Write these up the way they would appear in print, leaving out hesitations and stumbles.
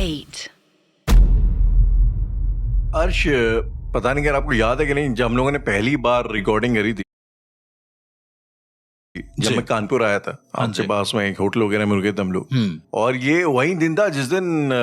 8. अर्श, पता नहीं अगर आपको याद है कि नहीं, जब हम लोगों ने पहली बार रिकॉर्डिंग करी थी, जब मैं कानपुर आया था, आपके पास में एक होटल वगैरह में रुके थे हम लोग, और ये वही दिन था जिस दिन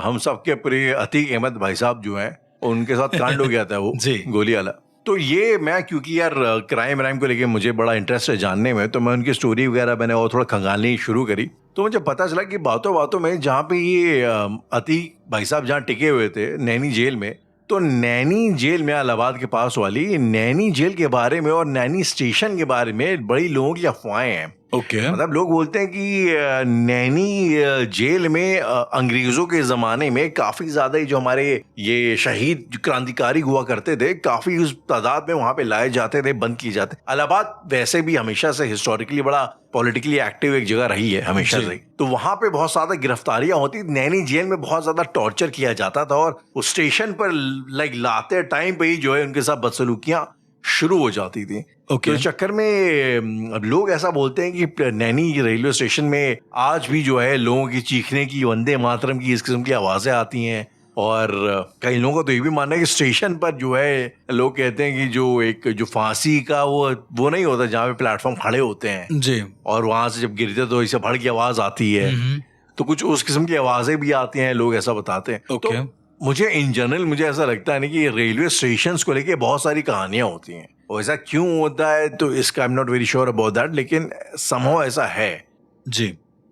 हम सबके प्रिय अतीक अहमद भाई साहब जो हैं, उनके साथ कांड हो गया था वो गोली वाला। तो ये मैं, क्योंकि यार क्राइम व्राइम को लेके मुझे बड़ा इंटरेस्ट है जानने में, तो मैं उनकी स्टोरी वगैरह मैंने और थोड़ा खंगालनी शुरू करी। तो मुझे पता चला कि बातों बातों में जहाँ पे ये अतीक भाई साहब जहाँ टिके हुए थे नैनी जेल में, तो नैनी जेल में इलाहाबाद के पास वाली नैनी जेल के बारे में और नैनी स्टेशन के बारे में बड़ी लोगों की अफवाहें हैं। मतलब लोग बोलते हैं कि नैनी जेल में अंग्रेजों के जमाने में काफी ज्यादा जो हमारे ये शहीद क्रांतिकारी हुआ करते थे, काफी उस तादाद में वहां पे लाए जाते थे, बंद किए जाते। इलाहाबाद वैसे भी हमेशा से हिस्टोरिकली बड़ा पॉलिटिकली एक्टिव एक जगह रही है हमेशा से, तो वहां पे बहुत ज्यादा गिरफ्तारियां होती। नैनी जेल में बहुत ज्यादा टॉर्चर किया जाता था और उस स्टेशन पर लाइक लाते टाइम पे ही जो है उनके साथ बदसलूकियां शुरू हो जाती थी। तो इस चक्कर में अब लोग ऐसा बोलते हैं कि नैनी रेलवे स्टेशन में आज भी जो है लोगों की चीखने की, वंदे मातरम की, इस किस्म की आवाजें आती हैं। और कई लोगों का तो ये भी मानना है कि स्टेशन पर जो है लोग कहते हैं कि जो फांसी का वो नहीं होता जहाँ पे प्लेटफॉर्म खड़े होते हैं जी, और वहां से जब गिरते तो इसे भड़ की आवाज आती है, तो कुछ उस किस्म की आवाजें भी आती हैं, लोग ऐसा बताते हैं। तो मुझे इन जनरल मुझे ऐसा लगता है ना कि रेलवे स्टेशंस को लेके बहुत सारी कहानियां होती हैं, और ऐसा क्यों होता है तो इसका I am not very sure about that, लेकिन समहाउ ऐसा है जी।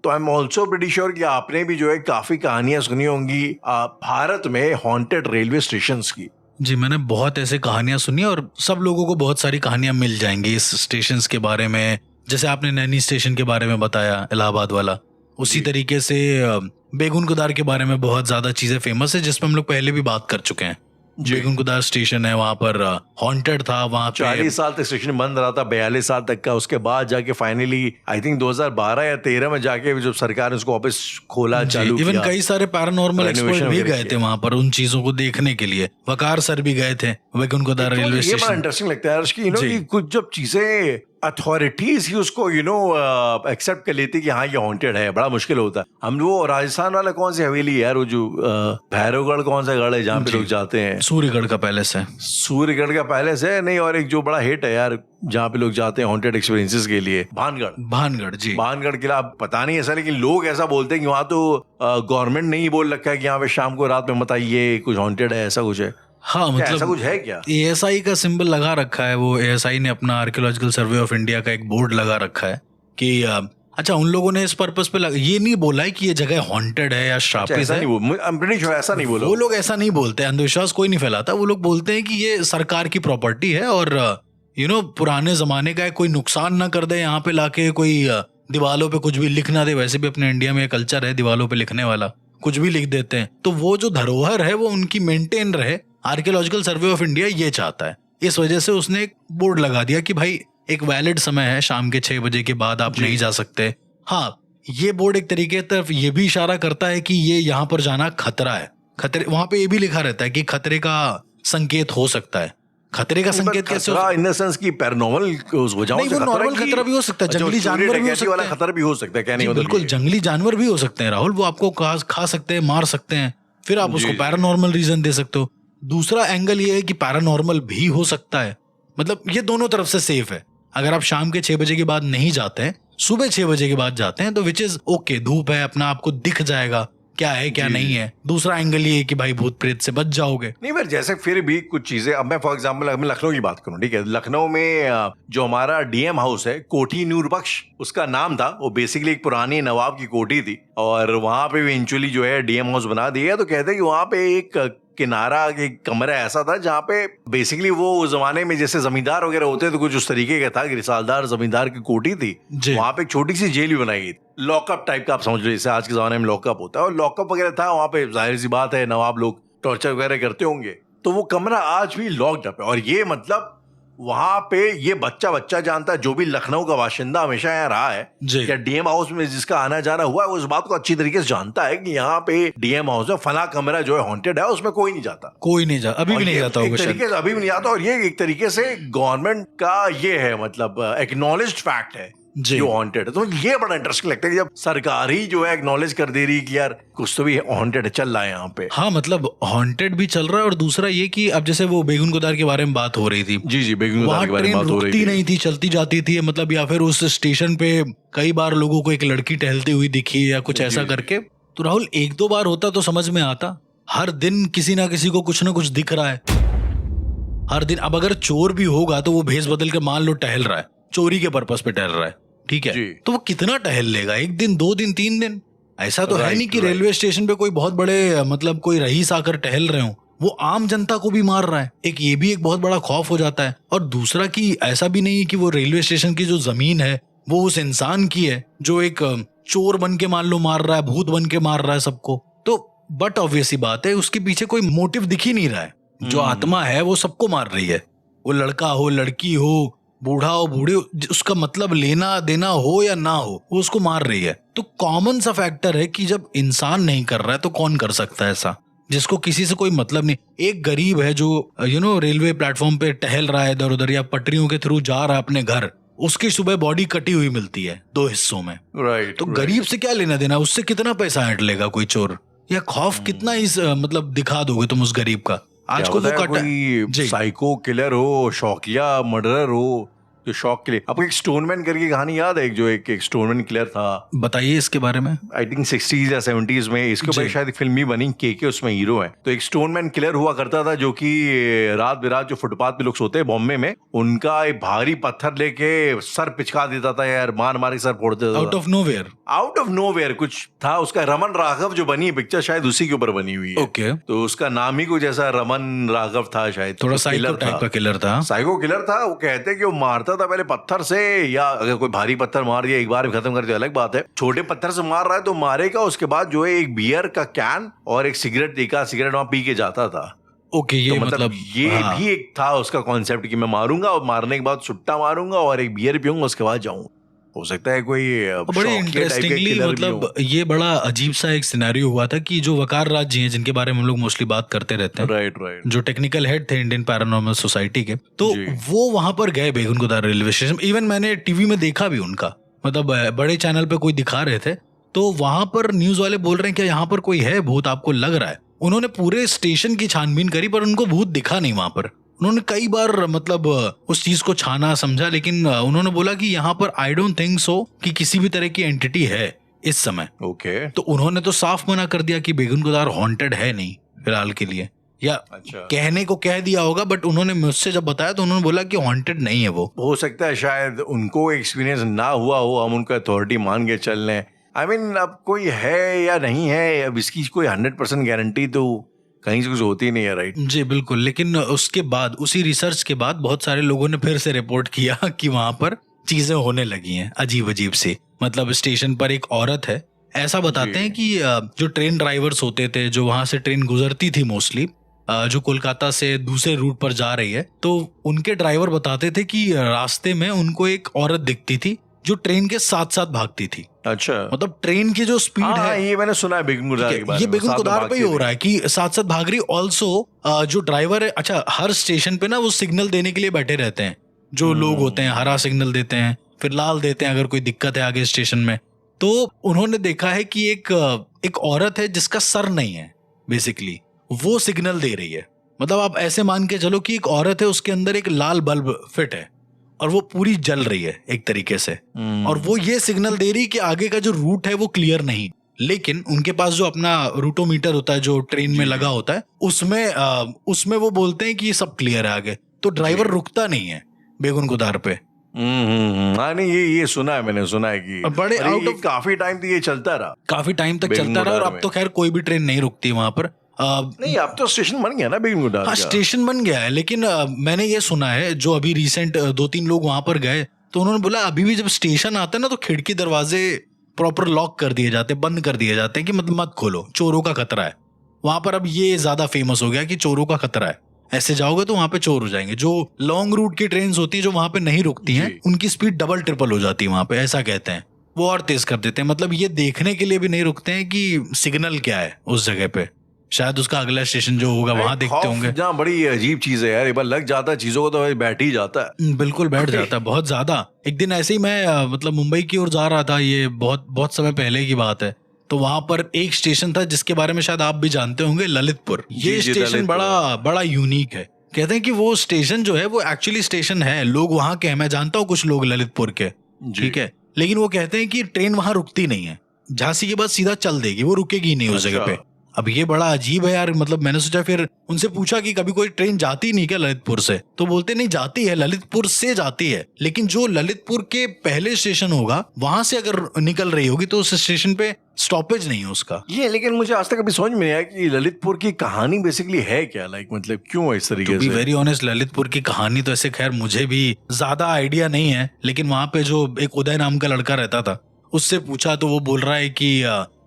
तो I am also pretty sure कि आपने भी जो है काफी कहानियां सुनी होंगी भारत में हॉन्टेड रेलवे स्टेशंस की। जी, मैंने बहुत ऐसे कहानियां सुनी और सब लोगों को बहुत सारी कहानियां मिल जाएंगी इस स्टेशंस के बारे में। जैसे आपने नैनी स्टेशन के बारे में बताया, इलाहाबाद वाला, उसी तरीके से बेगुन कुदार के बारे में बहुत ज्यादा चीजें फेमस है, जिसपे हम लोग पहले भी बात कर चुके हैं। बेगुन कुदार स्टेशन है, वहां पर हॉन्टेड था, वहां पे 40 साल तक स्टेशन बंद रहा था, 42 साल तक का। उसके बाद जाके फाइनली आई थिंक 2012 या 13 में जाके जब सरकार ने उसको वापस खोला, चालू किया। इवन कई सारे पैरानॉर्मल एक्सपर्ट भी गए थे वहां पर उन चीजों को देखने के लिए। वकार सर भी गए थे बेगुन कुदार रेलवे स्टेशन। ये बड़ा इंटरेस्टिंग लगता है कि कुछ जब चीजें अथॉरिटीज ही उसको एक्सेप्ट कर लेती कि हाँ ये हॉन्टेड है, बड़ा मुश्किल होता है। हम वो राजस्थान वाला कौन सी हवेली है यार, वो जो भैरवगढ़ कौन सा गढ़ है जहाँ पे लोग जाते हैं? सूर्यगढ़ का पैलेस है। सूर्यगढ़ का पैलेस है नहीं, और एक जो बड़ा हिट है यार जहाँ पे लोग जाते हैं हॉन्टेड एक्सपीरियंसेस के लिए, भानगढ़ जी। भानगढ़ किला पता नहीं ऐसा, लेकिन लोग ऐसा बोलते हैं कि वहाँ तो गवर्नमेंट ने ही बोल रखा है कि यहाँ पे शाम को रात में मत आइए, कुछ हॉन्टेड है, ऐसा कुछ है। हाँ, मतलब ऐसा कुछ है क्या? ASI का सिंबल लगा रखा है, वो ASI ने अपना आर्कियोलॉजिकल सर्वे ऑफ इंडिया का एक बोर्ड लगा रखा है कि अच्छा, उन लोगों ने इस पर्पस पे ये नहीं बोला है कि ये जगह हॉन्टेड है या श्रापित है। ऐसा नहीं बोला। वो लोग ऐसा नहीं बोलते, अंधविश्वास कोई नहीं फैलाता। वो लोग बोलते हैं कि ये सरकार की प्रॉपर्टी है और पुराने जमाने का है, कोई नुकसान ना कर दे यहाँ पे लाके, कोई दीवालों पे कुछ भी लिख ना दे। वैसे भी अपने इंडिया में कल्चर है दीवालों पे लिखने वाला, कुछ भी लिख देते हैं। तो वो जो धरोहर है वो उनकी मेंटेन रहे, आर्कियोलॉजिकल सर्वे ऑफ इंडिया ये चाहता है। इस वजह से उसने एक बोर्ड लगा दिया कि भाई एक वैलिड समय है, शाम के 6 बजे के बाद आप नहीं जा सकते। हाँ, ये बोर्ड एक तरीके तरफ ये भी इशारा करता है कि ये यहाँ पर जाना खतरा है। खतरे, वहां पे ये भी लिखा रहता है कि खतरे का संकेत हो सकता है। खतरे का संकेत कैसे हो? इन द सेंस की पैरानॉर्मल वजहों से नॉर्मल खतरा भी हो सकता है, जंगली जानवर भी हो सकता है, खतरा भी हो सकता है। क्या नहीं, बिल्कुल जंगली जानवर भी हो सकते हैं राहुल, वो आपको खा सकते हैं, मार सकते हैं, फिर आप उसको पैरानॉर्मल रीजन दे सकते हो। दूसरा एंगल ये है कि पैरानॉर्मल भी हो सकता है, मतलब ये दोनों तरफ से सेफ है। अगर आप शाम के 6 बजे के बाद नहीं जाते हैं, सुबह 6 बजे के बाद जाते हैं, तो विच इज ओके, धूप है, अपना आपको दिख जाएगा क्या है क्या नहीं है। दूसरा एंगल ये है कि भाई भूत प्रेत से बच जाओगे। नहीं, पर जैसे फिर भी कुछ चीजें, अब मैं फॉर एग्जांपल मैं लखनऊ की बात करूं, ठीक है, लखनऊ में जो हमारा डीएम हाउस है, कोठी नूर बख्श उसका नाम था। वो बेसिकली एक पुरानी नवाब की कोठी थी, और वहां पे इवेंचुअली जो है डीएम हाउस बना दिया। तो कहते हैं कि वहां पे एक किनारा, एक कमरा ऐसा था जहाँ पे बेसिकली वो उस जमाने में जैसे जमींदार वगैरह होते तो कुछ उस तरीके का था, रिसालदार जमींदार की कोठी थी। वहां पे एक छोटी सी जेल भी बनाई गई, लॉकअप टाइप का, आप समझ लो जैसे आज के जमाने में लॉकअप होता है, और लॉकअप वगैरह था वहां पे। जाहिर सी बात है नवाब लोग टॉर्चर वगैरह करते होंगे, तो वो कमरा आज भी लॉक्ड अप है। और ये मतलब वहां पे ये बच्चा जानता है, जो भी लखनऊ का बाशिंदा हमेशा यहाँ रहा है या डीएम हाउस में जिसका आना जाना हुआ है, उस बात को अच्छी तरीके से जानता है कि यहाँ पे डीएम हाउस में फला कमरा जो है हॉन्टेड है, उसमें कोई नहीं जाता, अभी भी नहीं जाता होगा, तरीके से अभी भी नहीं जाता। और ये एक तरीके से गवर्नमेंट का ये है, मतलब एक्नॉलेज्ड फैक्ट है जी। जो हॉन्टेड है। तो ये बड़ा इंटरेस्टिंग लगता है कि जब सरकार ही जो है एक्नॉलेज कर दे रही कि यार कुछ तो भी हॉन्टेड चल रहा है यहाँ पे। हाँ, मतलब हॉन्टेड भी चल रहा है, और दूसरा ये कि अब जैसे वो बेगुन गोदार के बारे में बात हो रही थी, जी, बेगुन गोदार के बारे में बात हो रही थी, नहीं थी, चलती जाती थी, मतलब या फिर उस स्टेशन पे कई बार लोगों को एक लड़की टहलती हुई दिखी या कुछ ऐसा करके। तो राहुल, 1-2 बार होता तो समझ में आता, हर दिन किसी ना किसी को कुछ ना कुछ दिख रहा है हर दिन। अब अगर चोर भी होगा तो वो भेष बदल के मान लो टहल रहा है, चोरी के पर्पस पे टहल रहा है, ठीक है, तो वो कितना टहल लेगा? 1 दिन, 2 दिन, 3 दिन? ऐसा तो है नहीं कि रेलवे स्टेशन पे कोई बहुत बड़े मतलब कोई रईस आकर टहल रहे हो, वो आम जनता को भी मार रहा है। ये भी एक बहुत बड़ा खौफ हो जाता है। और दूसरा कि ऐसा भी नहीं है कि वो रेलवे स्टेशन की जो जमीन है वो उस इंसान की है जो एक चोर बन के मान लो मार रहा है, भूत बन के मार रहा है सबको। तो बट ऑब्वियस सी बात है, उसके पीछे कोई मोटिव दिख ही नहीं रहा है। जो आत्मा है वो सबको मार रही है, वो लड़का हो, लड़की हो, बूढ़ा हो, बूढ़ी हो, उसका मतलब लेना देना हो या ना हो, वो उसको मार रही है। तो कॉमन सा फैक्टर है कि जब इंसान नहीं कर रहा है तो कौन कर सकता है ऐसा, जिसको किसी से कोई मतलब नहीं। एक गरीब है जो रेलवे प्लेटफॉर्म पे टहल रहा है इधर उधर या पटरियों के थ्रू जा रहा है अपने घर, उसकी सुबह बॉडी कटी हुई मिलती है 2 हिस्सों में। तो गरीब से क्या लेना देना, उससे कितना पैसा ऐंठ लेगा कोई चोर, या खौफ कितना इस मतलब दिखा दोगे तुम उस गरीब का। आज को वो कोई साइको किलर हो, शौकिया मर्डरर हो, जो शौक के लिए। आपको एक स्टोनमैन करके कहानी याद है, जो एक स्टोनमैन किलर था? बताइए इसके बारे में। आई थिंक 60s या 70s में इसके ऊपर शायद फिल्म भी बनी, के उसमें हीरो है। तो एक स्टोनमैन किलर हुआ करता था जो कि रात बिरात जो फुटपाथ पे लोग सोते हैं बॉम्बे में, उनका एक भारी पत्थर लेके सर पिचका देता था यार, मार मार के सर फोड़ देता था। आउट ऑफ नोवेयर कुछ था उसका। रमन राघव जो बनी पिक्चर शायद उसी के ऊपर बनी हुई है। ओके। तो उसका नाम ही कुछ ऐसा रमन राघव था शायद, थोड़ा साइको टाइप का किलर था। साइको किलर था। वो कहते हैं कि वो मारता था पहले पत्थर से, या अगर कोई भारी पत्थर मार दिया एक बार में खत्म कर दिया अलग बात है। छोटे पत्थर से मार रहा है तो मारेगा, उसके बाद जो है एक बियर का कैन और एक सिगरेट वहां पी के जाता था। ओके, ये तो मतलब ये भी एक था उसका कॉन्सेप्ट कि मैं मारूंगा और मारने के बाद सुट्टा मारूंगा और एक बियर पीऊंगा, उसके बाद जाऊंगा। हो सकता है कोई बड़े इंटरेस्टिंगली, मतलब ये बड़ा अजीब सा एक सिनेरियो हुआ था कि जो वकार राज जी हैं, जिनके बारे में हम लोग मोस्टली बात करते रहते हैं, राइट, जो टेक्निकल हेड थे इंडियन पैरानॉर्मल सोसाइटी के, तो वो वहां पर गए बेगुन गोदार रेलवे स्टेशन। इवन मैंने टीवी में देखा भी उनका, मतलब बड़े चैनल पे कोई दिखा रहे थे, तो वहां पर न्यूज वाले बोल रहे हैं कि यहाँ पर कोई है भूत, आपको लग रहा है? उन्होंने पूरे स्टेशन की छानबीन करी पर उनको भूत दिखा नहीं वहां पर। उन्होंने कई बार मतलब उस चीज को छाना समझा, लेकिन उन्होंने बोला कि यहाँ पर आई डोंट थिंक सो कि किसी भी तरह की एंटिटी है इस समय। ओके। तो उन्होंने तो साफ मना कर दिया कि बेगुन गोदार हॉन्टेड है नहीं फिलहाल के लिए, या कहने को कह दिया होगा, बट उन्होंने मुझसे जब बताया तो उन्होंने बोला कि हॉन्टेड नहीं है वो। हो सकता है शायद उनको एक्सपीरियंस ना हुआ हो, हम उनका अथॉरिटी मान के चल रहे हैं। आई मीन अब कोई है या नहीं है, अब इसकी कोई 100% गारंटी तो कहीं से कुछ होती नहीं है, राइट? जी बिल्कुल। लेकिन उसके बाद, उसी रिसर्च के बाद बहुत सारे लोगों ने फिर से रिपोर्ट किया कि वहां पर चीजें होने लगी हैं अजीब अजीब सी। मतलब स्टेशन पर एक औरत है, ऐसा बताते हैं कि जो ट्रेन ड्राइवर्स होते थे, जो वहां से ट्रेन गुजरती थी मोस्टली, जो कोलकाता से दूसरे रूट पर जा रही है, तो उनके ड्राइवर बताते थे कि रास्ते में उनको एक औरत दिखती थी जो ट्रेन के साथ साथ भागती थी। अच्छा, मतलब ट्रेन की जो स्पीड है, ये मैंने सुना है बेगुन गोदार के बारे में। ये बेगुन गोदार पे ही हो रहा है कि साथ साथ भाग रही। ऑल्सो जो ड्राइवर है, अच्छा, हर स्टेशन पे ना वो सिग्नल देने के लिए बैठे रहते हैं, जो लोग होते हैं, हरा सिग्नल देते हैं, फिर लाल देते हैं अगर कोई दिक्कत है आगे स्टेशन में। तो उन्होंने देखा है कि एक औरत है जिसका सर नहीं है, बेसिकली वो सिग्नल दे रही है। मतलब आप ऐसे मान के चलो कि एक औरत है, उसके अंदर एक लाल बल्ब फिट है और वो पूरी जल रही है एक तरीके से, और वो ये सिग्नल दे रही कि आगे का जो रूट है वो क्लियर नहीं। लेकिन उनके पास जो अपना रूटोमीटर होता है जो ट्रेन में लगा होता है, उसमें वो बोलते हैं कि सब क्लियर है आगे। तो ड्राइवर रुकता नहीं है बेगुन गोदार पे। नहीं, ये सुना है, मैंने सुना है कि बड़े आउट ऑफ काफी टाइम तक ये चलता रहा, काफी टाइम तक चलता रहा। और अब तो खैर कोई भी ट्रेन नहीं रुकती वहां पर। नहीं, अब तो स्टेशन बन गया ना बेगुन गोदार। हाँ, स्टेशन बन गया है, लेकिन मैंने ये सुना है, जो अभी रिसेंट 2-3 लोग वहां पर गए तो उन्होंने बोला अभी भी जब स्टेशन आता है ना तो खिड़की दरवाजे प्रॉपर लॉक कर दिए जाते, बंद कर दिए जाते हैं कि मतलब मत खोलो, चोरों का खतरा है वहां पर। अब ये ज्यादा फेमस हो गया कि चोरों का खतरा है, ऐसे जाओगे तो वहां पे चोर हो जाएंगे। जो लॉन्ग रूट की ट्रेन होती है जो वहां पे नहीं रुकती हैं, उनकी स्पीड डबल ट्रिपल हो जाती है वहां पे, ऐसा कहते हैं। वो और तेज कर देते हैं। मतलब ये देखने के लिए भी नहीं रुकते हैं कि सिग्नल क्या है उस जगह पे, शायद उसका अगला स्टेशन जो होगा वहां देखते होंगे। जहाँ बड़ी अजीब चीज है यार, एक बार लग जाता है चीजों को तो भाई बैठ ही जाता है। बिल्कुल बैठ जाता है, बहुत ज्यादा। एक दिन ऐसे ही मैं मतलब मुंबई की ओर जा रहा था, ये बहुत बहुत समय पहले की बात है। तो वहां पर एक स्टेशन था जिसके बारे में शायद आप भी जानते होंगे, ललितपुर। ये स्टेशन बड़ा यूनिक है। कहते हैं कि वो स्टेशन जो है वो एक्चुअली स्टेशन है, लोग वहां के हैं, मैं जानता हूँ कुछ लोग ललितपुर के, ठीक है, लेकिन वो कहते हैं कि ट्रेन वहां रुकती नहीं है, झांसी के बाद सीधा चल देगी, वो रुकेगी नहीं उस जगह पे। अब ये बड़ा अजीब है यार, मतलब मैंने सोचा, फिर उनसे पूछा कि कभी कोई ट्रेन जाती नहीं क्या ललितपुर से, तो बोलते नहीं जाती है, ललितपुर से जाती है, लेकिन जो ललितपुर के पहले स्टेशन होगा वहां से अगर निकल रही होगी तो उस स्टेशन पे स्टॉपेज नहीं है उसका। ये लेकिन मुझे आज तक कभी समझ में नहीं आया कि ललितपुर की कहानी बेसिकली है क्या, लाइक मतलब क्यों इस तरीके से। To be very honest, Lalitpur की कहानी तो ऐसे खैर मुझे भी ज्यादा आइडिया नहीं है, लेकिन वहां पे जो एक उदय नाम का लड़का रहता था उससे पूछा तो वो बोल रहा है कि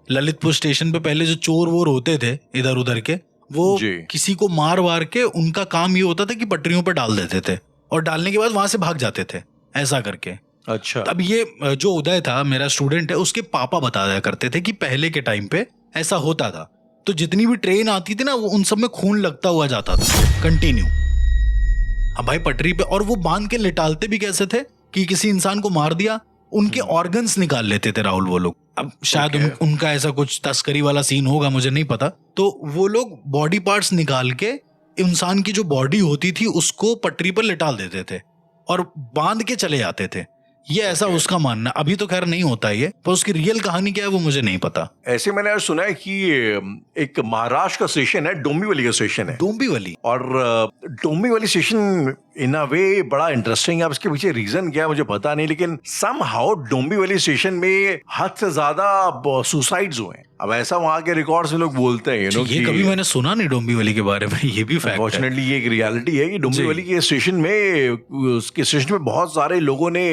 ललितपुर स्टेशन पे पहले जो चोर वोर होते थे इधर उधर के, वो किसी को मार वार के उनका काम ये होता था कि पटरियों पर डाल देते थे और डालने के बाद वहां से भाग जाते थे, ऐसा करके। अच्छा। अब ये जो उदय था मेरा स्टूडेंट है, उसके पापा बताया करते थे कि पहले के टाइम पे ऐसा होता था, तो जितनी भी ट्रेन आती थी ना वो उन सब में खून लगता हुआ जाता था कंटिन्यू। अब भाई पटरी पे, और वो बांध के लिटालते भी कैसे थे कि किसी इंसान को मार दिया, उनके ऑर्गन्स निकाल लेते थे राहुल वो लोग। अब शायद उनका ऐसा कुछ तस्करी वाला सीन होगा, मुझे नहीं पता। तो वो लोग बॉडी पार्ट्स निकाल के इंसान की जो बॉडी होती थी उसको पटरी पर लिटाल देते थे और बांध के चले जाते थे, ये ऐसा उसका मानना। अभी तो खैर नहीं होता ये, पर उसकी रियल कहानी क्या है वो मुझे नहीं पता। ऐसे मैंने आज सुना है कि एक महाराष्ट्र का स्टेशन है, डोंबिवली का स्टेशन है, डोंबिवली। और डोंबिवली स्टेशन इन अ वे बड़ा इंटरेस्टिंग है। अब इसके पीछे रीजन क्या है मुझे पता नहीं, लेकिन समहाउ डोंबिवली स्टेशन में हद से ज्यादा सुसाइड्स हुए हैं। अब ऐसा वहां के रिकॉर्ड्स में लोग बोलते हैं, ये कभी मैंने सुना नहीं डोंबिवली के बारे में, ये भी फैक्ट है। अनफॉर्चुनेटली ये एक रियलिटी है कि डोंबिवली के स्टेशन में, उसके स्टेशन में बहुत सारे लोगों ने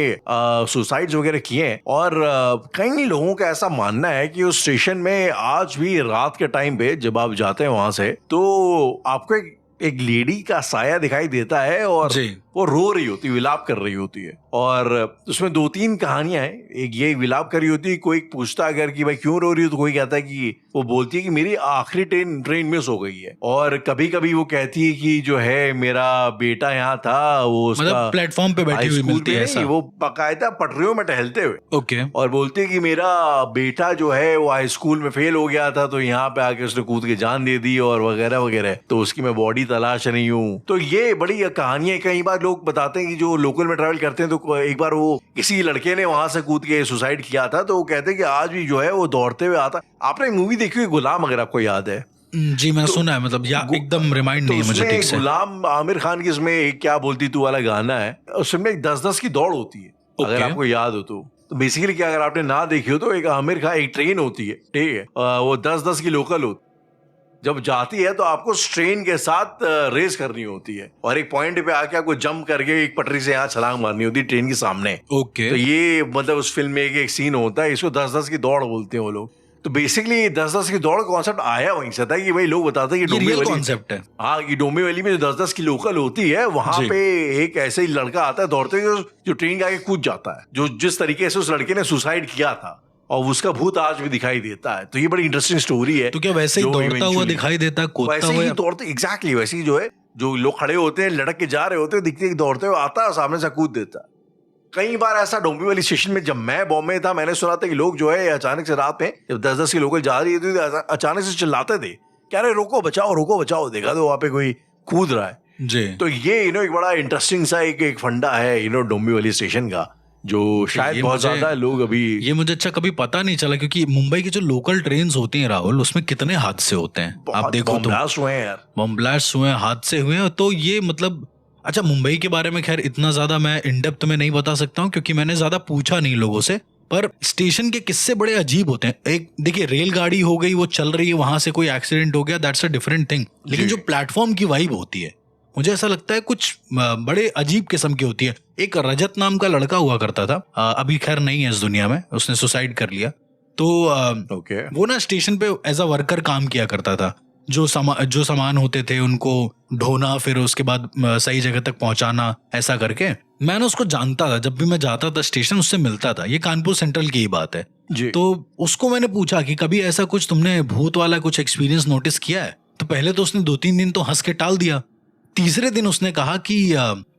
सुसाइड्स वगैरह किए हैं, और कई लोगों का ऐसा मानना है कि उस स्टेशन में आज भी रात के टाइम पे जब आप जाते हैं वहां से, तो आपको एक लेडी का साया दिखाई देता है और वो रो रही होती है, विलाप कर रही होती है। और उसमें 2-3 कहानियां हैं। एक ये विलाप कर रही होती है, कोई पूछता अगर कि भाई क्यों रो रही हो, तो कोई कहता है कि वो बोलती है कि मेरी आखिरी ट्रेन मिस हो गई है। और कभी कभी वो कहती है कि जो है मेरा बेटा यहाँ था, वो उसका प्लेटफॉर्म पे बैठी हुई मिलती है ऐसा, वो बाकायदा पटरियों में टहलते हुए। ओके। और बोलती है कि मेरा बेटा जो है वो हाई स्कूल में फेल हो गया था, तो यहाँ पे आके उसने कूद के जान दे दी और वगैरह वगैरह, तो उसकी मैं बॉडी तलाश रही हूँ। तो ये बड़ी कहानियां कई बार लोग बताते हैं कि जो लोकल में ट्रैवल करते हैं, तो एक बार वो किसी लड़के ने वहां से कूद के सुसाइड किया था, तो वो कहते हैं कि आज भी जो है वो दौड़ते हुए आता। आपने मूवी देखी हुई गुलाम, अगर आपको याद है? जी मैंने सुना है, मतलब एकदम रिमाइंड नहीं है मुझे ठीक से। गुलाम आमिर खान की इसमें एक क्या बोलती तू वाला गाना है, उसमें 10-10 की दौड़ होती है, अगर आपको याद हो तो बेसिकली क्या, अगर आपने ना देखी हो तो एक आमिर खान, एक ट्रेन होती है, ठीक है, वो 10-10 की लोकल होती, जब जाती है तो आपको ट्रेन के साथ रेस करनी होती है, और एक पॉइंट पे आके आपको जंप करके एक पटरी से यहाँ छलांग मारनी होती है ट्रेन के सामने। ओके। तो ये मतलब उस फिल्म में एक सीन होता है, इसको 10-10 की दौड़ बोलते हैं वो लोग। तो बेसिकली 10-10 की दौड़ कॉन्सेप्ट आया वहीं से था कि भाई लोग बताते हैं कि डोंबिवली कॉन्सेप्ट है। हाँ, कि डोंबिवली में जो 10-10 की लोकल होती है, वहां पे एक ऐसे ही लड़का आता है दौड़ते हुए जो ट्रेन के आगे कूद जाता है, जो जिस तरीके से उस लड़के ने सुसाइड किया था, और उसका भूत आज भी दिखाई देता है। तो ये बड़ी इंटरेस्टिंग स्टोरी है। तो क्या वैसे ही दौड़ता हुआ दिखाई देता है, कूदता हुआ? दौड़ते एग्जैक्टली वैसे ही, जो है जो लोग खड़े होते हैं लड़क के जा रहे होते हैं, दिखते दौड़ते हुए आता है, सामने से कूद देता है। कई बार ऐसा डोंबिवली स्टेशन में, जब मैं बॉम्बे था, मैंने सुना था कि लोग जो है अचानक से रात में जब 10-10 की लोकल जा रही थी, अचानक से चिल्लाते थे, क्या रे रोको बचाओ, देखा तो वहां पे कोई कूद रहा है जी। तो ये एक बड़ा इंटरेस्टिंग सा एक फंडा है डोंबिवली स्टेशन का, जो शायद बहुत ज्यादा लोग अभी, ये मुझे अच्छा कभी पता नहीं चला, क्योंकि मुंबई की जो लोकल ट्रेन्स होती हैं राहुल, उसमें कितने हादसे होते हैं आप देखो, बम ब्लास्ट हुए हैं यार, बम ब्लास्ट हुए हैं, हादसे हुए हैं। तो ये मतलब अच्छा, मुंबई के बारे में खैर इतना ज्यादा मैं इन डेप्थ में नहीं बता सकता हूँ, क्योंकि मैंने ज्यादा पूछा नहीं लोगों से, पर स्टेशन के किस्से बड़े अजीब होते हैं। एक देखिए, रेलगाड़ी हो गई, वो चल रही है, वहां से कोई एक्सीडेंट हो गया, दैट्स अ डिफरेंट थिंग, लेकिन जो प्लेटफॉर्म की वाइब होती है, मुझे ऐसा लगता है कुछ बड़े अजीब किस्म की होती है। एक रजत नाम का लड़का हुआ करता था, अभी खैर नहीं है इस दुनिया में, उसने सुसाइड कर लिया। तो वो ना स्टेशन पे एज अ वर्कर काम किया करता था, जो सामान होते थे उनको ढोना, फिर उसके बाद सही जगह तक पहुंचाना, ऐसा करके। मैंने उसको जानता था, जब भी मैं जाता था स्टेशन उससे मिलता था, ये कानपुर सेंट्रल की ही बात है जी। तो उसको मैंने पूछा कि कभी ऐसा कुछ तुमने भूत वाला कुछ एक्सपीरियंस नोटिस किया है? तो पहले तो उसने 2-3 दिन तो हंस के टाल दिया। तीसरे दिन उसने कहा कि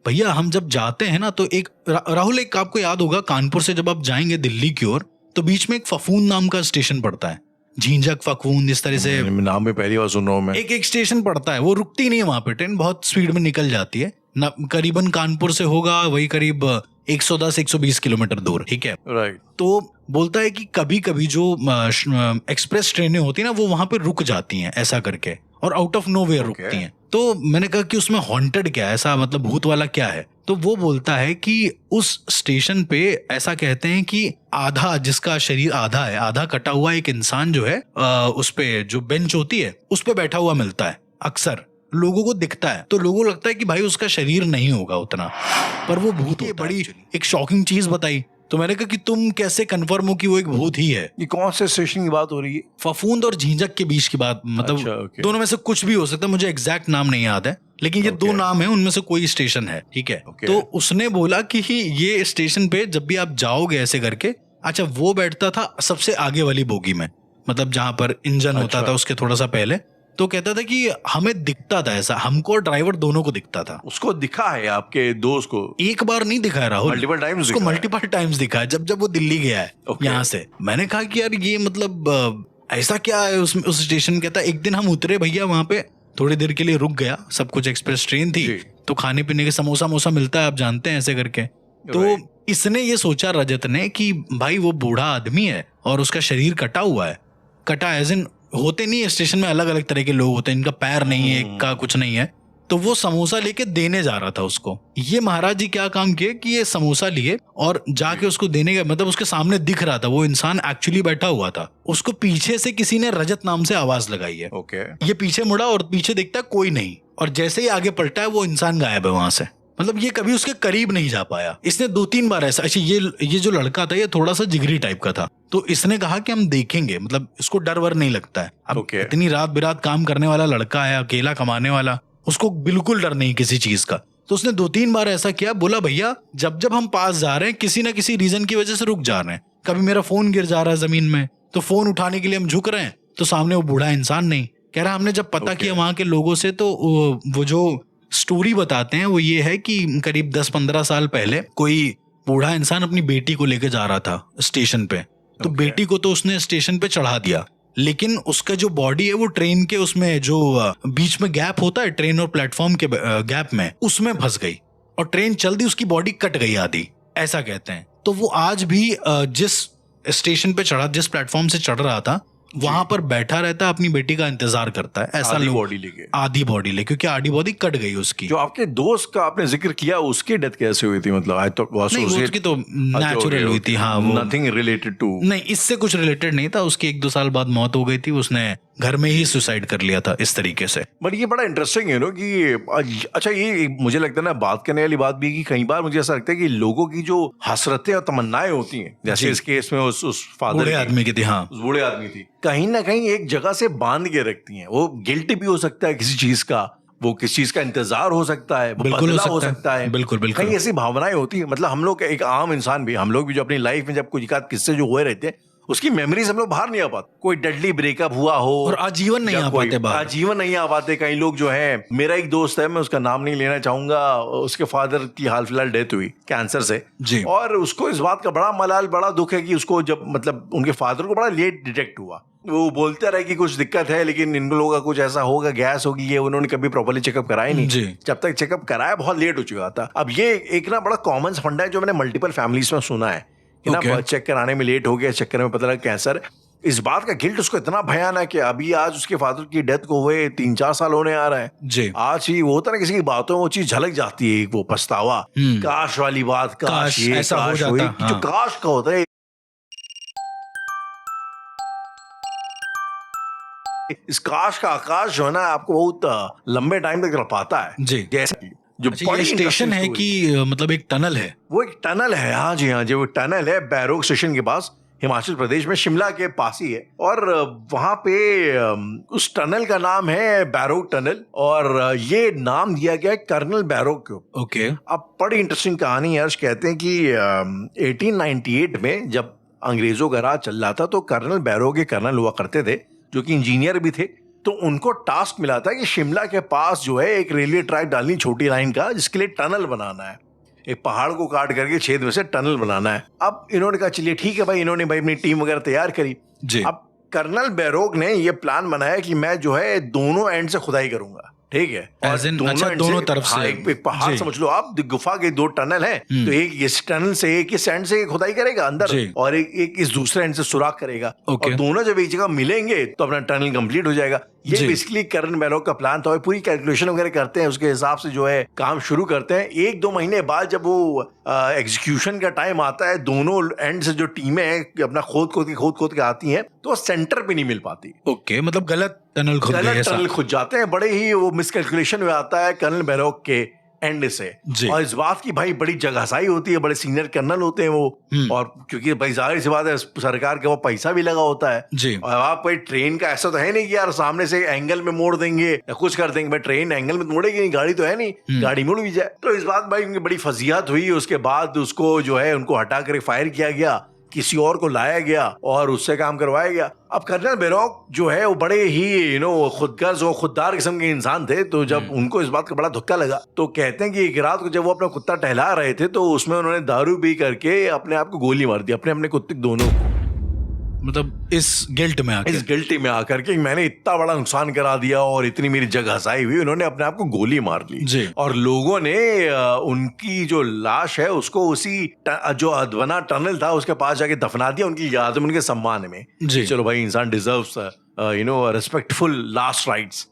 भैया हम जब जाते हैं ना तो एक राहुल, एक आपको याद होगा कानपुर से जब आप जाएंगे दिल्ली की ओर तो बीच में एक फफूंद नाम का स्टेशन पड़ता है, झींझक फफूंद इस तरह से नाम में पहली बार सुन रहा हूँ मैं। एक स्टेशन पड़ता है, वो रुकती नहीं है वहां पे, ट्रेन बहुत स्पीड में निकल जाती है ना, करीबन कानपुर से होगा वही करीब 110-120 किलोमीटर दूर, ठीक है। राइट। तो बोलता है कि कभी कभी जो एक्सप्रेस ट्रेनें होती है ना वो वहां पे रुक जाती हैं ऐसा करके, और आउट ऑफ नोवेयर रुकती हैं। तो मैंने कहा कि उसमें हॉन्टेड क्या है, ऐसा मतलब भूत वाला क्या है? तो वो बोलता है कि उस स्टेशन पे ऐसा कहते हैं कि आधा, जिसका शरीर आधा है, आधा कटा हुआ एक इंसान जो है उस पे जो बेंच होती है उस पे बैठा हुआ मिलता है, अक्सर लोगों को दिखता है। तो लोगों को लगता है कि भाई उसका शरीर नहीं होगा उतना, पर वो भूत होता है। बड़ी एक शॉकिंग चीज बताई। तो मैंने कहा कि तुम कैसे कंफर्म हो कि वो एक भूत ही है? ये कौन से स्टेशन की बात हो रही है? फफूंद और झींझक के बीच की बात, मतलब अच्छा, दोनों में से कुछ भी हो सकता है, मुझे एग्जैक्ट नाम नहीं याद है, लेकिन ये दो नाम है, उनमें से कोई स्टेशन है, ठीक है। तो उसने बोला कि ये स्टेशन पे जब भी आप जाओगे ऐसे करके, अच्छा वो बैठता था सबसे आगे वाली बोगी में, मतलब जहां पर इंजन होता था उसके थोड़ा सा पहले। तो कहता था कि हमें दिखता था ऐसा, हमको और ड्राइवर दोनों को दिखता था। उसको दिखा है आपके दोस्त को? एक बार नहीं दिखा है राहुल, मल्टीपल टाइम्स उसको मल्टीपल टाइम्स दिखा है जब वो दिल्ली गया है यहाँ से। मैंने कहा कि यार ये मतलब ऐसा क्या है उस स्टेशन? कहता एक दिन हम उतरे भैया वहां पे, थोड़ी देर के लिए रुक गया, सब कुछ एक्सप्रेस ट्रेन थी, तो खाने पीने के समोसा मिलता है, आप जानते हैं ऐसे करके। तो इसने ये सोचा रजत ने कि भाई वो बूढ़ा आदमी है और उसका शरीर कटा हुआ है, कटा एज इन होते नहीं है स्टेशन में, अलग अलग तरह के लोग होते हैं, इनका पैर नहीं है, एक का कुछ नहीं है। तो वो समोसा लेके देने जा रहा था उसको। ये महाराज जी क्या काम किए कि ये समोसा लिए और जाके उसको देने का, मतलब उसके सामने दिख रहा था वो इंसान एक्चुअली बैठा हुआ था, उसको पीछे से किसी ने रजत नाम से आवाज लगाई है। ये पीछे मुड़ा और पीछे देखता है कोई नहीं, और जैसे ही आगे पलटा है वो इंसान गायब है वहां से। मतलब ये कभी उसके करीब नहीं जा पाया। इसने 2-3 बार ऐसा, अच्छा ये जो लड़का था ये थोड़ा सा जिगरी टाइप का था, तो इसने कहा कि हम देखेंगे, मतलब इसको डर वर नहीं लगता है। अब इतनी रात बिरात काम करने वाला लड़का है, अकेला कमाने वाला, उसको बिल्कुल डर नहीं किसी चीज का। तो उसने 2-3 बार ऐसा किया, बोला भैया जब हम पास जा रहे हैं किसी ना किसी रीजन की वजह से रुक जा रहे हैं, कभी मेरा फोन गिर जा रहा है जमीन में, तो फोन उठाने के लिए हम झुक रहे हैं, तो सामने वो बूढ़ा इंसान नहीं। कह रहा हमने जब पता किया वहां के लोगों से, तो वो जो स्टोरी बताते हैं वो ये है कि करीब 10-15 साल पहले कोई बूढ़ा इंसान अपनी बेटी को लेके जा रहा था स्टेशन पे, तो बेटी को तो उसने स्टेशन पे चढ़ा दिया, लेकिन उसका जो बॉडी है वो ट्रेन के उसमें जो बीच में गैप होता है ट्रेन और प्लेटफॉर्म के गैप में, उसमें फंस गई और ट्रेन चल दी, उसकी बॉडी कट गई आधी, ऐसा कहते हैं। तो वो आज भी जिस स्टेशन पे चढ़ा, जिस प्लेटफॉर्म से चढ़ रहा था, वहां पर बैठा रहता है, अपनी बेटी का इंतजार करता है, ऐसा आधी बॉडी लेके, आधी बॉडी ले, क्योंकि आधी बॉडी कट गई उसकी। जो आपके दोस्त का आपने जिक्र किया, उसकी डेथ कैसे हुई थी? मतलब आई थॉट उसकी तो नेचुरल हुई थी। हाँ, वो नथिंग रिलेटेड टू, नहीं, इससे कुछ रिलेटेड नहीं था। उसकी 1-2 साल बाद मौत हो गई थी, उसने घर में ही सुसाइड कर लिया था इस तरीके से। बट ये बड़ा इंटरेस्टिंग है ना कि अच्छा, ये मुझे लगता है ना, बात करने वाली बात भी है कि कई बार मुझे ऐसा लगता है कि लोगों की जो हसरतें और तमन्नाएं होती हैं, जैसे इस केस में उस फादर बूढ़े आदमी की थी, हाँ, उस बूढ़े आदमी थी, कहीं ना कहीं एक जगह से बांध के रखती हैं। वो गिल्ट भी हो सकता है किसी चीज का, वो किसी चीज का इंतजार हो सकता है, बदला हो सकता है, बिल्कुल बिल्कुल, कहीं ऐसी भावनाएं होती है। मतलब हम लोग एक आम इंसान भी, हम लोग भी जो अपनी लाइफ में जब कुछ किस्से जो हुए रहते हैं, उसकी मेमोरीज हम लोग बाहर नहीं आ पाते। कोई डेडली ब्रेकअप हुआ हो और आजीवन नहीं आ पाते बाहर, आजीवन नहीं आ पाते। कई लोग जो है, मेरा एक दोस्त है, मैं उसका नाम नहीं लेना चाहूंगा, उसके फादर की हाल फिलहाल डेथ हुई कैंसर से जी, और उसको इस बात का बड़ा मलाल, बड़ा दुख है कि उसको जब मतलब उनके फादर को बड़ा लेट डिटेक्ट हुआ। वो बोलते रहे कि कुछ दिक्कत है, लेकिन इन लोगों का कुछ ऐसा होगा, गैस होगी, ये उन्होंने कभी प्रॉपर्ली चेकअप कराया नहीं। जब तक चेकअप कराया बहुत लेट हो चुका था। अब ये एक ना बड़ा कॉमन फंडा है जो मैंने मल्टीपल फैमिलीज में सुना है कि ना चेक कराने में लेट हो गया, चक्कर में पता लगा कैंसर। इस बात का गिल्ट उसको इतना भयान है कि अभी आज उसके फादर की डेथ को हुए 3-4 साल होने आ रहा है जी। आज ही वो होता ना, किसी की बातों में वो चीज झलक जाती है, वो पछतावा, काश वाली बात, काश ये ऐसा हो जाता, जो काश का होता है। इस काश का आकाश जो है ना, आपको बहुत लंबे टाइम तक रपाता है जी। जैसे जो बड़ी स्टेशन है कि मतलब एक टनल है, वो एक टनल है, हाँ जी हाँ जी, वो टनल है बैरोग स्टेशन के पास, हिमाचल प्रदेश में, शिमला के पास ही है। और वहां पे उस टनल का नाम है बैरोग टनल, और ये नाम दिया गया है कर्नल बैरोग को। ओके, अब बड़ी इंटरेस्टिंग कहानी है। कहते हैं कि 1898 में जब अंग्रेजों का राज चल रहा था, तो कर्नल बैरोग के कर्नल हुआ करते थे, जो कि इंजीनियर भी थे, तो उनको टास्क मिला था कि शिमला के पास जो है एक रेलवे ट्रैक डालनी, छोटी लाइन का, जिसके लिए टनल बनाना है, एक पहाड़ को काट करके छेद में से टनल बनाना है। अब इन्होंने कहा चलिए ठीक है भाई, इन्होंने भाई अपनी टीम वगैरह तैयार करी जी। अब कर्नल बैरोग ने ये प्लान बनाया कि मैं जो है दोनों एंड से खुदाई करूंगा, ठीक है, और दोनों तरफ से, हाँ, एक पहाड़ समझ लो आप, गुफा के 2 टनल हैं, तो एक इस टनल से, एक इस एंड से खुदाई करेगा अंदर, और एक इस दूसरे एंड से सुराख करेगा, और दोनों जब एक जगह मिलेंगे तो अपना टनल कंप्लीट हो जाएगा। ये बेसिकली कर्नल बैरोग का प्लान था। पूरी कैलकुलेशन वगैरह करते हैं, उसके हिसाब से जो है काम शुरू करते हैं। 1-2 महीने बाद जब वो एग्जीक्यूशन का टाइम आता है, दोनों एंड से जो टीमें हैं अपना खोद के आती हैं, तो सेंटर पे नहीं मिल पाती। ओके, मतलब गलत टनल खुद जाते हैं। बड़े ही वो मिसकैलकुलेशन में आता है कर्नल बैरोग के एंड से, और इस बात की भाई बड़ी जगहसाई होती है, बड़े सीनियर कर्नल होते हैं वो, और क्योंकि भाई जाहिर सी बात है सरकार का वो पैसा भी लगा होता है जी। और आप भाई ट्रेन का ऐसा तो है नहीं कि यार सामने से एंगल में मोड़ देंगे या कुछ कर देंगे, भाई ट्रेन एंगल में मोड़ेगी नहीं, गाड़ी तो है नहीं, गाड़ी मुड़ भी जाए। तो इस बात भाई उनकी बड़ी फजीहत हुई। उसके बाद उसको जो है उनको हटा कर फायर किया गया, किसी और को लाया गया और उससे काम करवाया गया। अब कर्नल बैरोग जो है वो बड़े ही खुदगर्ज और खुददार किस्म के इंसान थे, तो जब उनको इस बात का बड़ा धक्का लगा तो कहते हैं कि एक रात को जब वो अपना कुत्ता टहला रहे थे तो उसमें उन्होंने दारू पी करके अपने आप को गोली मार दी, अपने कुत्ते दोनों को, मतलब इस गिल्ट में आकर के मैंने इतना बड़ा नुकसान करा दिया और इतनी मेरी जगह हसाई हुई, उन्होंने अपने आप को गोली मार ली। और लोगों ने उनकी जो लाश है उसको उसी जो अधवना टनल था उसके पास जाके दफना दिया, उनकी याद में, उनके सम्मान में। चलो भाई, इंसान डिजर्व्स रिस्पेक्टफुल लास्ट राइट्स।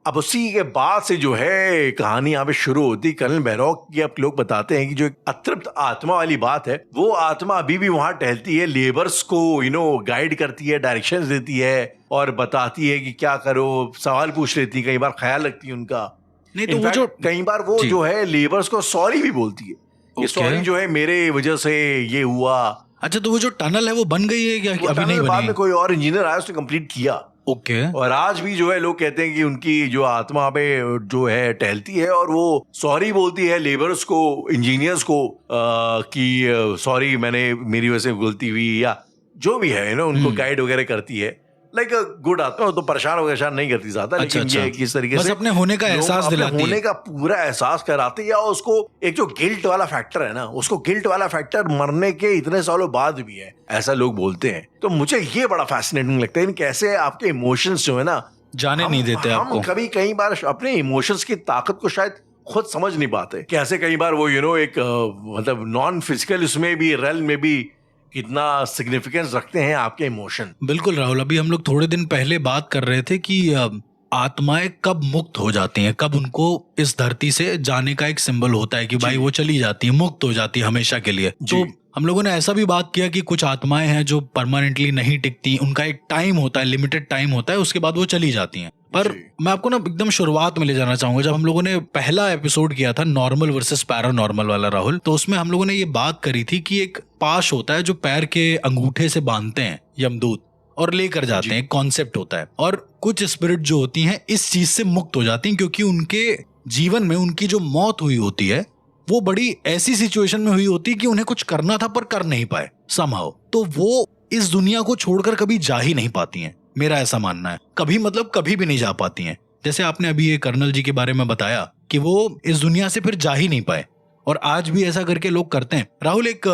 अब उसी के बाद से जो है कहानी यहाँ पे शुरू होती। कर्नल बैरोग की अब लोग बताते हैं कि जो एक अतृप्त आत्मा वाली बात है, वो आत्मा अभी भी वहां टहलती है, लेबर्स को गाइड करती है, डायरेक्शंस देती है और बताती है कि क्या करो, सवाल पूछ लेती है, कई बार ख्याल रखती है उनका। नहीं तो वो जो कई बार वो जो है लेबर्स को सॉरी भी बोलती है, ये सॉरी जो है मेरे वजह से ये हुआ। अच्छा, तो वो जो टनल है वो बन गई है क्या? अभी नहीं बनी? बाद में कोई और इंजीनियर आया, उसने कंप्लीट किया। और आज भी जो है लोग कहते हैं कि उनकी जो आत्मा पे जो है टहलती है और वो सॉरी बोलती है लेबर्स को, इंजीनियर्स को, कि सॉरी मेरी वजह से गलती हुई, या जो भी है उनको गाइड वगैरह करती है। लाइक अ गुड आत्मा, तो परेशान नहीं करती ज्यादा, लेकिन ये किस तरीके से अपने होने का एहसास दिलाती है, होने का पूरा एहसास कराती है। या उसको एक जो गिल्ट वाला फैक्टर है ना, उसको गिल्ट वाला फैक्टर मरने के इतने सालों बाद भी है, ऐसा लोग बोलते हैं। तो मुझे ये बड़ा फैसिनेटिंग लगता है कैसे आपके इमोशंस जो है ना जाने नहीं देते आपको। हम कई बार अपने इमोशंस की ताकत को शायद खुद समझ नहीं पाते, कैसे कई बार वो एक मतलब नॉन फिजिकल उसमें भी रेल में भी कितना सिग्निफिकेंस रखते हैं आपके इमोशन। बिल्कुल राहुल, अभी हम लोग थोड़े दिन पहले बात कर रहे थे कि आत्माएं कब मुक्त हो जाती हैं, कब उनको इस धरती से जाने का एक सिंबल होता है कि भाई वो चली जाती है, मुक्त हो जाती है हमेशा के लिए। तो हम लोगों ने ऐसा भी बात किया कि कुछ आत्माएं हैं जो परमानेंटली नहीं टिकती, उनका एक टाइम होता है, लिमिटेड टाइम होता है, उसके बाद वो चली जाती हैं। पर मैं आपको ना एकदम शुरुआत में ले जाना चाहूंगा, जब हम लोगों ने पहला एपिसोड किया था नॉर्मल वर्सेस पैरानॉर्मल वाला राहुल, तो उसमें हम लोगों ने ये बात करी थी कि एक पाश होता है जो पैर के अंगूठे से बांधते हैं यमदूत और लेकर जाते हैं, कॉन्सेप्ट होता है। और कुछ स्पिरिट जो होती हैं इस चीज से मुक्त हो जाती हैं, क्योंकि उनके जीवन में उनकी जो मौत हुई होती है वो बड़ी ऐसी सिचुएशन में हुई होती है कि उन्हें कुछ करना था पर कर नहीं पाए समहाउ, तो वो इस दुनिया को छोड़कर कभी जा ही नहीं पाती हैं। मेरा ऐसा मानना है, कभी मतलब कभी भी नहीं जा पाती हैं। जैसे आपने अभी ये कर्नल जी के बारे में बताया कि वो इस दुनिया से फिर जा ही नहीं पाए, और आज भी ऐसा करके लोग करते हैं। राहुल, एक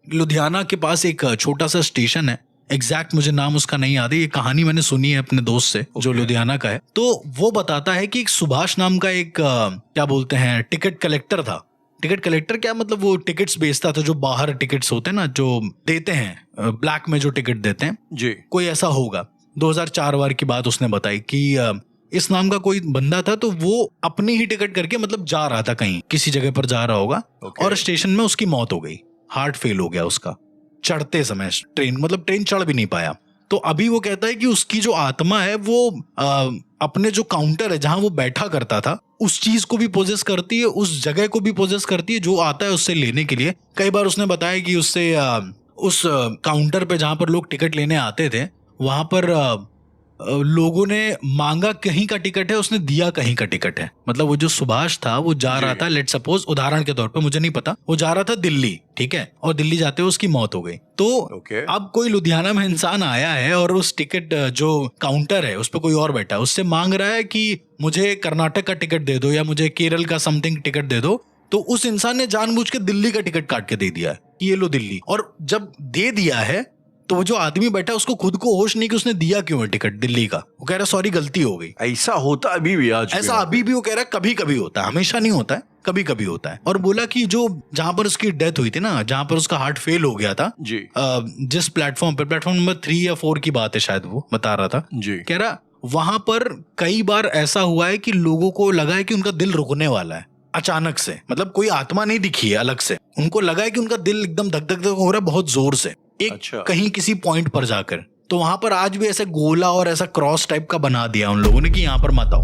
लुधियाना के पास एक छोटा सा स्टेशन है, एग्जैक्ट मुझे नाम उसका नहीं याद है, ये कहानी मैंने सुनी है अपने दोस्त से जो लुधियाना का है। तो वो बताता है कि एक सुभाष नाम का एक क्या बोलते हैं टिकट कलेक्टर था। टिकट कलेक्टर क्या मतलब, वो टिकट्स बेचता था, जो बाहर टिकट्स होते हैं ना, जो देते हैं ब्लैक में, जो टिकट देते हैं जी, कोई ऐसा होगा। 2004 वार की बात उसने बताई कि इस नाम का कोई बंदा था, तो वो अपनी ही टिकट करके मतलब जा रहा था कहीं, किसी जगह पर जा रहा होगा, और स्टेशन में उसकी मौत हो गई, हार्ट फेल हो गया उसका चढ़ते समय ट्रेन, मतलब ट्रेन चढ़ भी नहीं पाया। तो अभी वो कहता है कि उसकी जो आत्मा है वो अपने जो काउंटर है जहां वो बैठा करता था उस चीज को भी पोजेस करती है, उस जगह को भी पोजेस करती है जो आता है उससे लेने के लिए। कई बार उसने बताया कि उससे उस काउंटर पे जहां पर लोग टिकट लेने आते थे वहां पर लोगों ने मांगा कहीं का टिकट है, उसने दिया कहीं का टिकट है। मतलब वो जो सुभाष था वो जा रहा था, लेट सपोज उदाहरण के तौर पे, मुझे नहीं पता, वो जा रहा था दिल्ली, ठीक है, और दिल्ली जाते हुए उसकी मौत हो गई। तो अब कोई लुधियाना में इंसान आया है और उस टिकट जो काउंटर है उस पर कोई और बैठा है, उससे मांग रहा है कि मुझे कर्नाटक का टिकट दे दो या मुझे केरल का समथिंग टिकट दे दो, तो उस इंसान ने जानबूझ के दिल्ली का टिकट काट के दे दिया है कि ये लो दिल्ली। और जब दे दिया है तो वो जो आदमी बैठा उसको खुद को होश नहीं कि उसने दिया क्यों है टिकट दिल्ली का। वो कह रहा सॉरी गलती हो गई। ऐसा होता अभी भी, आज ऐसा अभी भी वो कह रहा है कभी कभी होता है, हमेशा नहीं होता है, कभी कभी होता है। और बोला कि जो जहां पर उसकी डेथ हुई थी ना, जहां पर उसका हार्ट फेल हो गया था जी, जिस प्लेटफॉर्म पर, प्लेटफॉर्म नंबर 3 या 4 की बात है शायद, वो बता रहा था जी, कह रहा वहां पर कई बार ऐसा हुआ है कि लोगों को लगा है कि उनका दिल रुकने वाला है अचानक से। मतलब कोई आत्मा नहीं दिखी है अलग से, उनको लगा है कि उनका दिल एकदम धक धक धक हो रहा है बहुत जोर से, एक कहीं किसी पॉइंट पर जाकर। तो वहां पर आज भी ऐसे गोला और ऐसा क्रॉस टाइप का बना दिया उन लोगों ने कि यहाँ पर मत आओ।